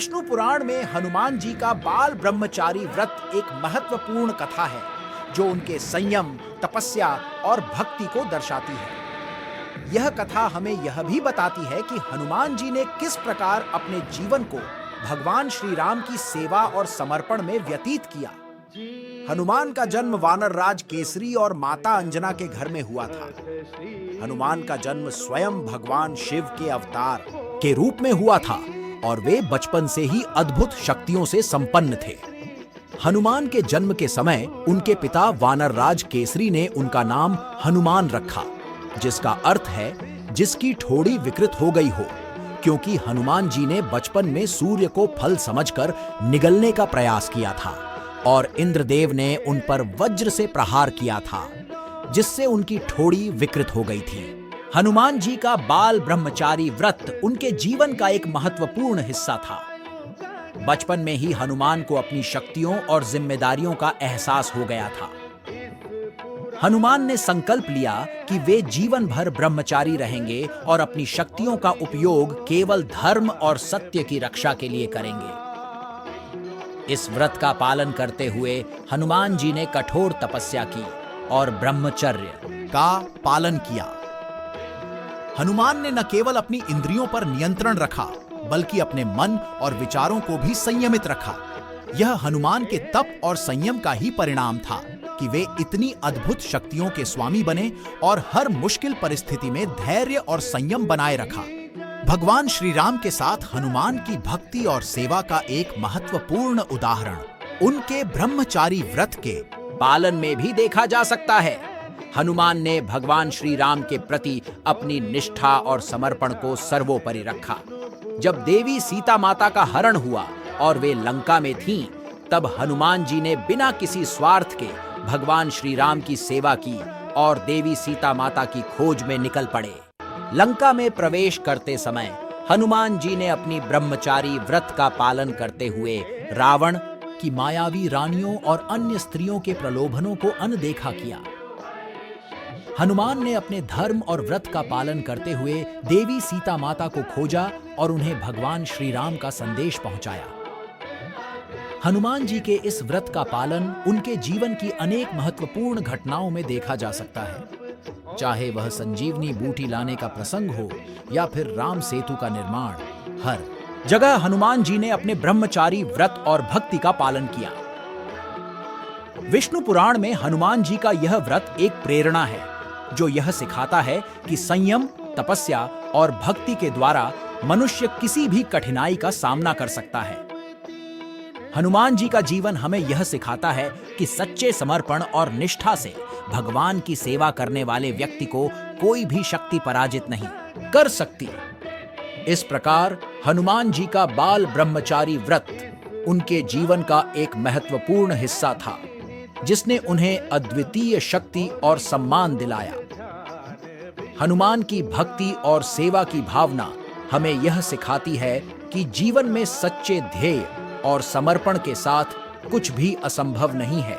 विष्णु पुराण में हनुमान जी का बाल ब्रह्मचारी व्रत एक महत्वपूर्ण कथा है जो उनके संयम, तपस्या और भक्ति को दर्शाती है। यह कथा हमें यह भी बताती है कि हनुमान जी ने किस प्रकार अपने जीवन को भगवान श्री राम की सेवा और समर्पण में व्यतीत किया। हनुमान का जन्म वानर राज केसरी और माता अंजना के घर में हुआ था। हनुमान का जन्म स्वयं भगवान शिव के अवतार के रूप में हुआ था और वे बचपन से ही अद्भुत शक्तियों से संपन्न थे। हनुमान के जन्म के समय उनके पिता वानर राज केसरी ने उनका नाम हनुमान रखा, जिसका अर्थ है जिसकी ठोड़ी विकृत हो गई हो, क्योंकि हनुमान जी ने बचपन में सूर्य को फल समझकर निगलने का प्रयास किया था और इंद्रदेव ने उन पर वज्र से प्रहार किया था, जिससे उनकी ठोड़ी विकृत हो गई थी। हनुमान जी का बाल ब्रह्मचारी व्रत उनके जीवन का एक महत्वपूर्ण हिस्सा था। बचपन में ही हनुमान को अपनी शक्तियों और जिम्मेदारियों का एहसास हो गया था। हनुमान ने संकल्प लिया कि वे जीवन भर ब्रह्मचारी रहेंगे और अपनी शक्तियों का उपयोग केवल धर्म और सत्य की रक्षा के लिए करेंगे। इस व्रत का पालन करते हुए हनुमान जी ने कठोर तपस्या की और ब्रह्मचर्य का पालन किया। हनुमान ने न केवल अपनी इंद्रियों पर नियंत्रण रखा, बल्कि अपने मन और विचारों को भी संयमित रखा। यह हनुमान के तप और संयम का ही परिणाम था कि वे इतनी अद्भुत शक्तियों के स्वामी बने और हर मुश्किल परिस्थिति में धैर्य और संयम बनाए रखा। भगवान श्री राम के साथ हनुमान की भक्ति और सेवा का एक महत्वपूर्ण उदाहरण उनके ब्रह्मचारी व्रत के पालन में भी देखा जा सकता है। हनुमान ने भगवान श्री राम के प्रति अपनी निष्ठा और समर्पण को सर्वोपरि रखा। जब देवी सीता माता का हरण हुआ और वे लंका में थीं, तब हनुमान जी ने बिना किसी स्वार्थ के भगवान श्री राम की सेवा की और देवी सीता माता की खोज में निकल पड़े। लंका में प्रवेश करते समय हनुमान जी ने अपनी ब्रह्मचारी व्रत का पालन करते हुए रावण की मायावी रानियों और अन्य स्त्रियों के प्रलोभनों को अनदेखा किया। हनुमान ने अपने धर्म और व्रत का पालन करते हुए देवी सीता माता को खोजा और उन्हें भगवान श्री राम का संदेश पहुंचाया। हनुमान जी के इस व्रत का पालन उनके जीवन की अनेक महत्वपूर्ण घटनाओं में देखा जा सकता है, चाहे वह संजीवनी बूटी लाने का प्रसंग हो या फिर राम सेतु का निर्माण। हर जगह हनुमान जी ने अपने ब्रह्मचारी व्रत और भक्ति का पालन किया। विष्णु पुराण में हनुमान जी का यह व्रत एक प्रेरणा है जो यह सिखाता है कि संयम, तपस्या और भक्ति के द्वारा मनुष्य किसी भी कठिनाई का सामना कर सकता है। हनुमान जी का जीवन हमें यह सिखाता है कि सच्चे समर्पण और निष्ठा से भगवान की सेवा करने वाले व्यक्ति को कोई भी शक्ति पराजित नहीं कर सकती। इस प्रकार हनुमान जी का बाल ब्रह्मचारी व्रत उनके जीवन का एक महत्वपूर्ण हिस्सा था, जिसने उन्हें अद्वितीय शक्ति और सम्मान दिलाया। हनुमान की भक्ति और सेवा की भावना हमें यह सिखाती है कि जीवन में सच्चे ध्येय और समर्पण के साथ कुछ भी असंभव नहीं है।